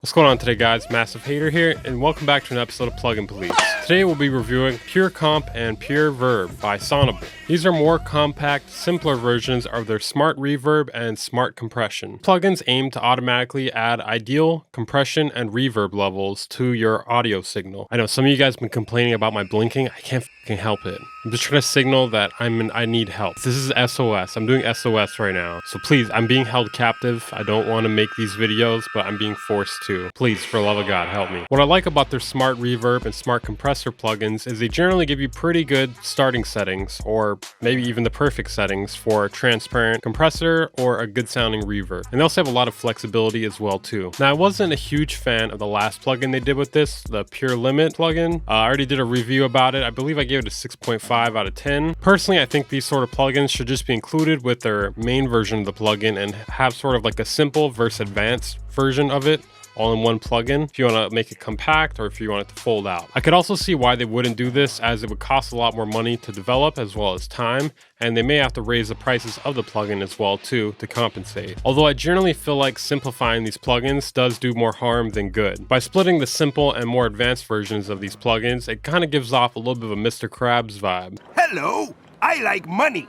What's going on today, guys? Massive Hater here, and welcome back to an episode of Plugin Police. Today we'll be reviewing Pure Comp and Pure Verb by Sonable. These are more compact, simpler versions of their Smart Reverb and Smart Compression. Plugins aim to automatically add ideal compression and reverb levels to your audio signal. I know some of you guys have been complaining about my blinking. I can't fucking help it. I'm just trying to signal that I need help. This is SOS. I'm doing SOS right now. So please, I'm being held captive. I don't want to make these videos, but I'm being forced to. Please, for the love of God, help me. What I like about their Smart Reverb and Smart Compressor plugins is they generally give you pretty good starting settings, or maybe even the perfect settings for a transparent compressor or a good sounding reverb. And they also have a lot of flexibility as well too. Now, I wasn't a huge fan of the last plugin they did with this, the Pure Limit plugin. I already did a review about it. I believe I gave it a 6.5 out of 10. Personally, I think these sort of plugins should just be included with their main version of the plugin and have sort of like a simple versus advanced version of it all in one plugin if you want to make it compact or if you want it to fold out. I could also see why they wouldn't do this, as it would cost a lot more money to develop as well as time, and they may have to raise the prices of the plugin as well too to compensate. Although I generally feel like simplifying these plugins does do more harm than good. By splitting the simple and more advanced versions of these plugins, it kind of gives off a little bit of a Mr. Krabs vibe. Hello, I like money.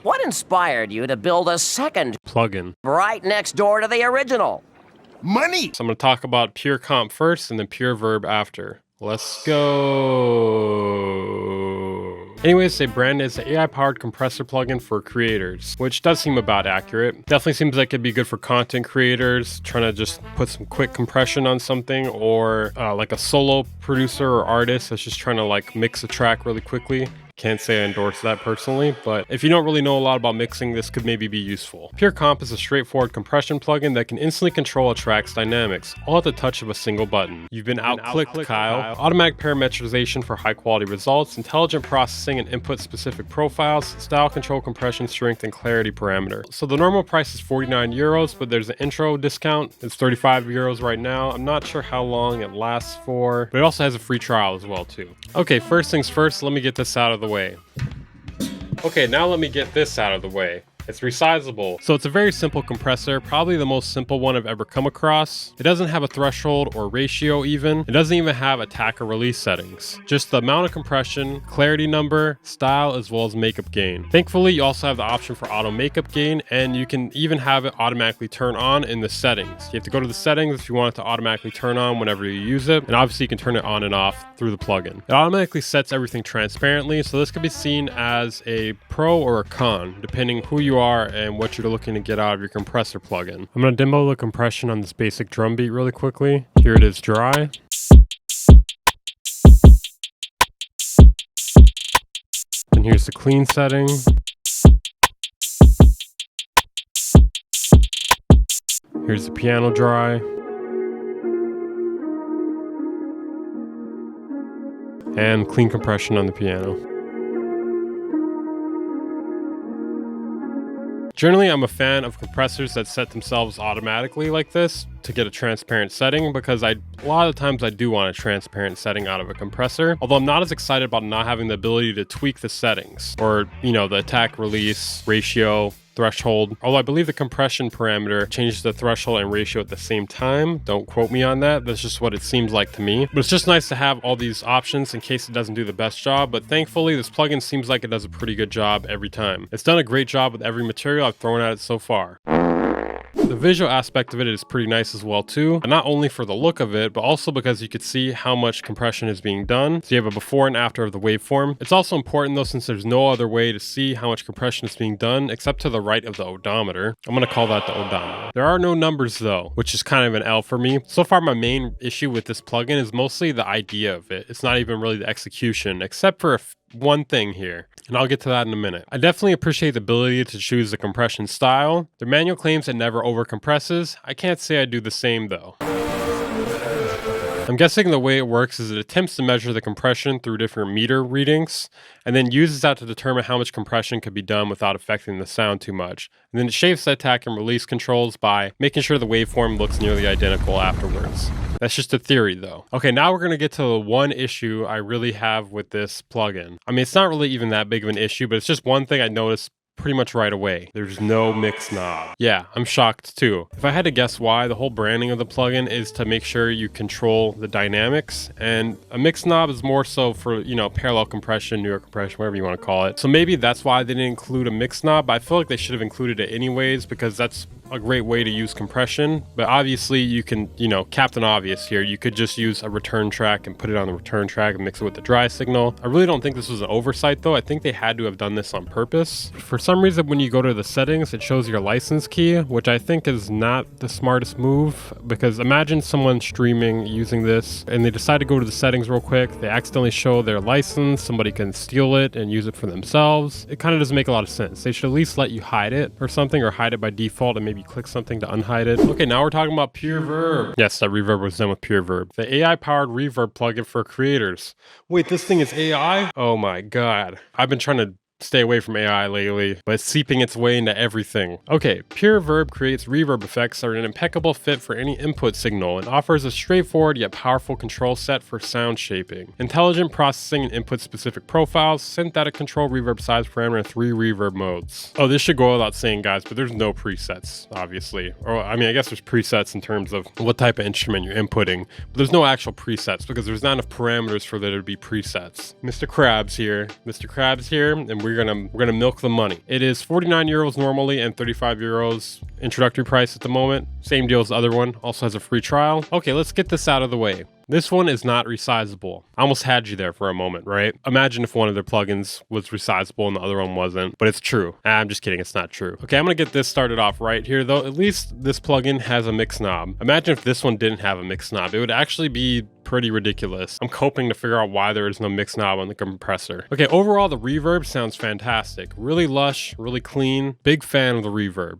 What inspired you to build a second Plugin. right next door to the original? Money. So I'm going to talk about Pure Comp first and then Pure Verb after. Let's go. Anyways, they brand is an AI-powered compressor plugin for creators, which does seem about accurate. Definitely seems like it'd be good for content creators trying to just put some quick compression on something, or like a solo producer or artist that's just trying to like mix a track really quickly. Can't say I endorse that personally, but if you don't really know a lot about mixing, this could maybe be useful. Pure Comp is a straightforward compression plugin that can instantly control a track's dynamics, all at the touch of a single button. You've been out-clicked, Kyle. Automatic parametrization for high-quality results, intelligent processing and input-specific profiles, style control, compression, strength, and clarity parameter. So the normal price is 49 euros, but there's an intro discount. It's 35 euros right now. I'm not sure how long it lasts for, but it also has a free trial as well too. Okay, first things first, let me get this out of the way. Okay, now let me get this out of the way. It's resizable. So it's a very simple compressor, probably the most simple one I've ever come across. It doesn't have a threshold or ratio even. It doesn't even have attack or release settings. Just the amount of compression, clarity number, style, as well as makeup gain. Thankfully, you also have the option for auto makeup gain, and you can even have it automatically turn on in the settings. You have to go to the settings if you want it to automatically turn on whenever you use it, and obviously you can turn it on and off through the plugin. It automatically sets everything transparently, so this could be seen as a pro or a con, depending who you are and what you're looking to get out of your compressor plugin. I'm going to demo the compression on this basic drum beat really quickly. Here it is dry. And here's the clean setting. Here's the piano dry. And clean compression on the piano. Generally, I'm a fan of compressors that set themselves automatically like this to get a transparent setting, because a lot of times I do want a transparent setting out of a compressor, although I'm not as excited about not having the ability to tweak the settings, or, you know, the attack, release, ratio, threshold. Although I believe the compression parameter changes the threshold and ratio at the same time. Don't quote me on that. That's just what it seems like to me. But it's just nice to have all these options in case it doesn't do the best job. But thankfully, this plugin seems like it does a pretty good job every time. It's done a great job with every material I've thrown at it so far. The visual aspect of it is pretty nice as well too, and not only for the look of it, but also because you could see how much compression is being done. So you have a before and after of the waveform. It's also important though, since there's no other way to see how much compression is being done except to the right of the odometer. I'm going to call that the odometer. There are no numbers though, which is kind of an L for me. So far, my main issue with this plugin is mostly the idea of it. It's not even really the execution, except for one thing here, and I'll get to that in a minute. I definitely appreciate the ability to choose the compression style. Their manual claims it never over compresses. I can't say I do the same though. I'm guessing the way it works is it attempts to measure the compression through different meter readings, and then uses that to determine how much compression could be done without affecting the sound too much. And then it shapes the attack and release controls by making sure the waveform looks nearly identical afterwards. That's just a theory though. Okay, now we're going to get to the one issue I really have with this plugin. I mean, it's not really even that big of an issue, but it's just one thing I noticed pretty much right away. There's no mix knob. Yeah, I'm shocked too. If I had to guess why, the whole branding of the plugin is to make sure you control the dynamics, and a mix knob is more so for, you know, parallel compression, newer compression, whatever you want to call it. So maybe that's why they didn't include a mix knob, but I feel like they should have included it anyways, because that's a great way to use compression. But obviously you can, you know, Captain Obvious here. You could just use a return track and put it on the return track and mix it with the dry signal. I really don't think this was an oversight though. I think they had to have done this on purpose. For some reason, when you go to the settings, it shows your license key, which I think is not the smartest move, because imagine someone streaming using this and they decide to go to the settings real quick. They accidentally show their license. Somebody can steal it and use it for themselves. It kind of doesn't make a lot of sense. They should at least let you hide it or something, or hide it by default and maybe click something to unhide it. Okay, now we're talking about Pure Verb. Yes, that reverb was done with Pure Verb. The AI-powered reverb plugin for creators. Wait, this thing is AI? Oh my god. I've been trying to stay away from AI lately, but it's seeping its way into everything. Okay, Pure Verb creates reverb effects that are an impeccable fit for any input signal and offers a straightforward yet powerful control set for sound shaping, intelligent processing and input-specific profiles, synthetic control, reverb size parameter, and 3 reverb modes. Oh, this should go without saying, guys, but there's no presets, obviously. Or, I mean, I guess there's presets in terms of what type of instrument you're inputting, but there's no actual presets because there's not enough parameters for there to be presets. Mr. Krabs here, and we're gonna milk the money. It is 49 euros normally and 35 euros introductory price at the moment. Same deal as the other one. Also has a free trial. Okay, let's get this out of the way. This one is not resizable. I almost had you there for a moment, right? Imagine if one of their plugins was resizable and the other one wasn't, but it's true. I'm just kidding, it's not true. Okay, I'm gonna get this started off right here though. At least this plugin has a mix knob. Imagine if this one didn't have a mix knob. It would actually be pretty ridiculous. I'm hoping to figure out why there is no mix knob on the compressor. Okay, overall the reverb sounds fantastic. Really lush, really clean. Big fan of the reverb.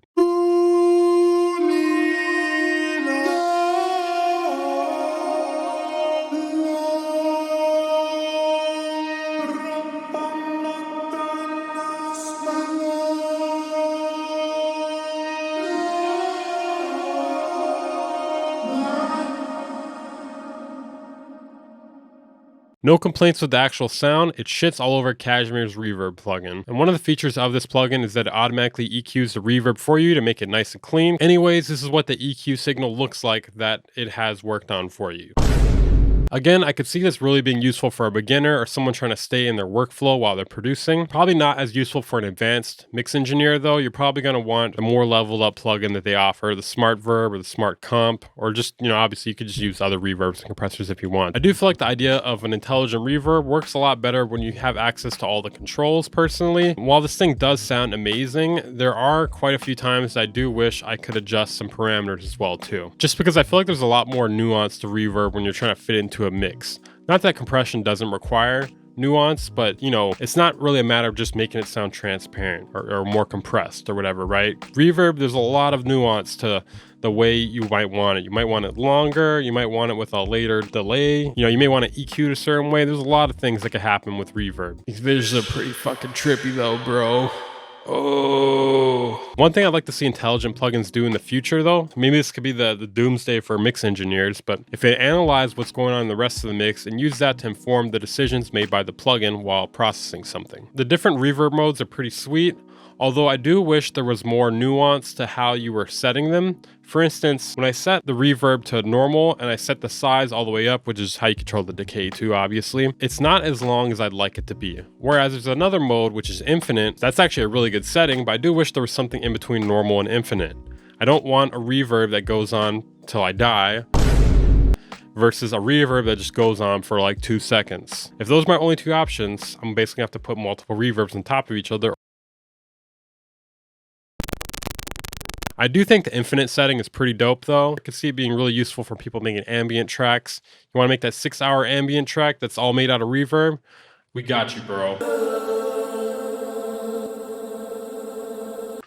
No complaints with the actual sound, it shits all over Cashmere's reverb plugin. And one of the features of this plugin is that it automatically EQs the reverb for you to make it nice and clean. Anyways, this is what the EQ signal looks like that it has worked on for you. Again, I could see this really being useful for a beginner or someone trying to stay in their workflow while they're producing. Probably not as useful for an advanced mix engineer though. You're probably going to want a more leveled up plugin that they offer, the Smart Verb or the Smart Comp, or just, you know, obviously you could just use other reverbs and compressors if you want. I do feel like the idea of an intelligent reverb works a lot better when you have access to all the controls personally. While this thing does sound amazing, there are quite a few times I do wish I could adjust some parameters as well too. Just because I feel like there's a lot more nuance to reverb when you're trying to fit into a mix. Not that compression doesn't require nuance, but you know, it's not really a matter of just making it sound transparent or more compressed or whatever, right? Reverb, there's a lot of nuance to the way you might want it. You might want it longer, you might want it with a later delay, you know, you may want to EQ a certain way. There's a lot of things that could happen with reverb. These visuals are pretty fucking trippy though, bro. Oh. One thing I'd like to see intelligent plugins do in the future though, maybe this could be the doomsday for mix engineers, but if they analyze what's going on in the rest of the mix and use that to inform the decisions made by the plugin while processing something. The different reverb modes are pretty sweet, although I do wish there was more nuance to how you were setting them. For instance, when I set the reverb to normal and I set the size all the way up, which is how you control the decay too, obviously, it's not as long as I'd like it to be. Whereas there's another mode, which is infinite. That's actually a really good setting, but I do wish there was something in between normal and infinite. I don't want a reverb that goes on till I die versus a reverb that just goes on for like 2 seconds. If those are my only two options, I'm basically gonna have to put multiple reverbs on top of each other. I do think the infinite setting is pretty dope though. I could see it being really useful for people making ambient tracks. You want to make that 6-hour ambient track that's all made out of reverb? We got you, bro.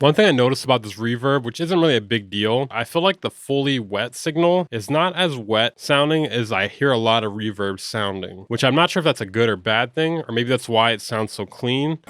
One thing I noticed about this reverb, which isn't really a big deal, I feel like the fully wet signal is not as wet sounding as I hear a lot of reverb sounding, which I'm not sure if that's a good or bad thing, or maybe that's why it sounds so clean.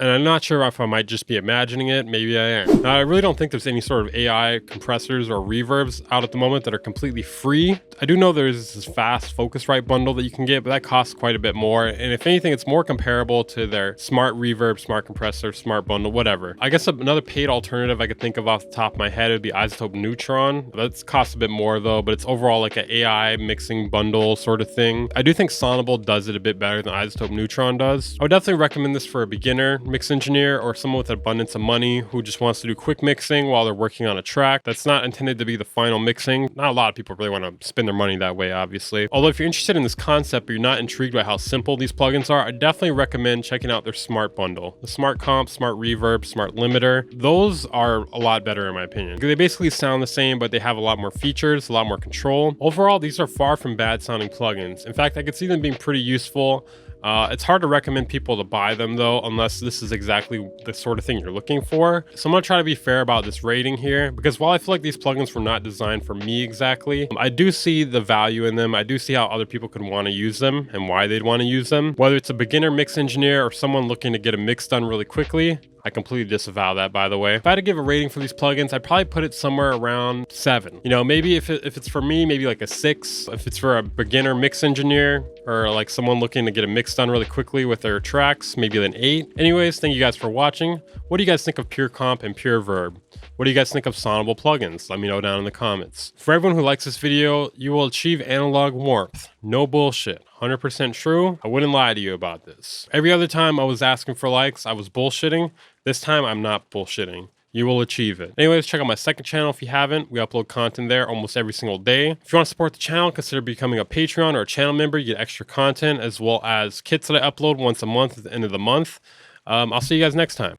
and I'm not sure if I might just be imagining it. Maybe I am. Now, I really don't think there's any sort of AI compressors or reverbs out at the moment that are completely free. I do know there's this fast Focusrite bundle that you can get, but that costs quite a bit more. And if anything, it's more comparable to their smart reverb, smart compressor, smart bundle, whatever. I guess another paid alternative I could think of off the top of my head would be Isotope Neutron. That costs a bit more though, but it's overall like an AI mixing bundle sort of thing. I do think Sonable does it a bit better than Isotope Neutron does. I would definitely recommend this for a beginner mix engineer or someone with an abundance of money who just wants to do quick mixing while they're working on a track that's not intended to be the final mixing. Not a lot of people really want to spend their money that way, obviously. Although if you're interested in this concept but you're not intrigued by how simple these plugins are, I definitely recommend checking out their smart bundle. The smart comp, smart reverb, smart limiter, those are a lot better in my opinion. They basically sound the same, but they have a lot more features, a lot more control. Overall, these are far from bad sounding plugins. In fact, I could see them being pretty useful. It's hard to recommend people to buy them though, unless this is exactly the sort of thing you're looking for. So I'm gonna try to be fair about this rating here, because while I feel like these plugins were not designed for me exactly, I do see the value in them. I do see how other people could want to use them and why they'd want to use them. Whether it's a beginner mix engineer or someone looking to get a mix done really quickly, I completely disavow that, by the way. If I had to give a rating for these plugins, I'd probably put it somewhere around 7. You know, maybe if it's for me, maybe like a 6. If it's for a beginner mix engineer or like someone looking to get a mix done really quickly with their tracks, maybe an 8. Anyways, thank you guys for watching. What do you guys think of Pure Comp and Pure Verb? What do you guys think of Sonable plugins? Let me know down in the comments. For everyone who likes this video, you will achieve analog warmth. No bullshit. 100% true. I wouldn't lie to you about this. Every other time I was asking for likes, I was bullshitting. This time I'm not bullshitting. You will achieve it. Anyways, check out my second channel if you haven't. We upload content there almost every single day. If you want to support the channel, consider becoming a Patreon or a channel member. You get extra content as well as kits that I upload once a month at the end of the month. I'll see you guys next time.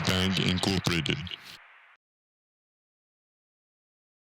Bang Incorporated.